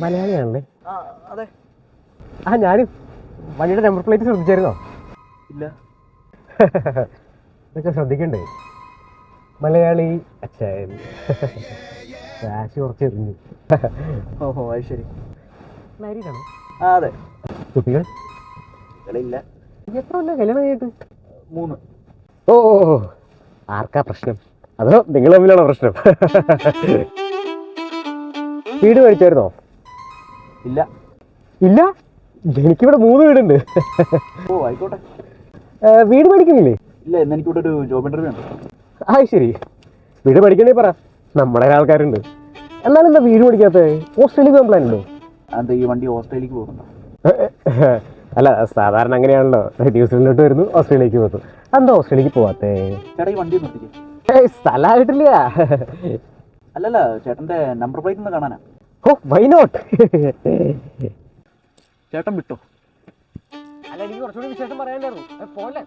മലയാളിയാണല്ലേ? അതെ. ഞാനും വണ്ടിയുടെ നമ്പർ പ്ലേറ്റ് ശ്രദ്ധിച്ചായിരുന്നോ? ഇല്ല. ഇതൊക്കെ ശ്രദ്ധിക്കണ്ടേ? മലയാളി അച്ഛൻ കാശ് കുറച്ച് എറിഞ്ഞു. ഓഹോ, അത് ശരി. മാരീഡാണോ? അതെ. കുട്ടികൾ ഇല്ല. എത്ര കൊല്ലം കല്യാണം കഴിഞ്ഞിട്ട്? 3. ഓ, ആർക്കാ പ്രശ്നം? അതോ നിങ്ങൾ തമ്മിലാണോ പ്രശ്നം? വീട് മേടിച്ചായിരുന്നോ? ഇല്ല. ഇല്ല? എനിക്കിവിടെ 3 വീടുണ്ട്. ഓ, ആയിക്കോട്ടെ. വീട് മേടിക്കുന്നില്ലേ? ഇല്ല, ഇന്ന് എനിക്കിവിടെ ഒരു ജോബ് ഇന്റർവ്യൂ ഉണ്ട്. ശരി, വീട് മേടിക്കണേ പറ, നമ്മുടെ ആൾക്കാരുണ്ട്. എന്നാലും എന്താ വീട് മേടിക്കാത്ത? ഓസ്ട്രേലിയക്ക് പോകാൻ പ്ലാൻ ഉണ്ടോ? അതെന്താ, ഈ വണ്ടി ഓസ്ട്രേലിയക്ക് പോകുന്നുണ്ടോ? അല്ല, സാധാരണ അങ്ങനെയാണല്ലോ, ന്യൂസിലൻഡിലോട്ട് വരുന്നു, ഓസ്ട്രേലിയക്ക് പോകുന്നു. എന്താ ഓസ്ട്രേലിയക്ക് പോവാത്തേ? ചേട്ടാ, ഈ വണ്ടി നിർത്തിക്കും. സ്ഥലമായിട്ടില്ല. അല്ലല്ല, ചേട്ടന്റെ നമ്പർ പ്ലേറ്റ് ഒന്ന് കാണാനാ. ഓ, വൈ നോട്ട്? ചേട്ടൻ വിട്ടോ? അല്ല, എനിക്ക് കുറച്ചുകൂടി വിശേഷം പറയാനായിരുന്നു. പോലെ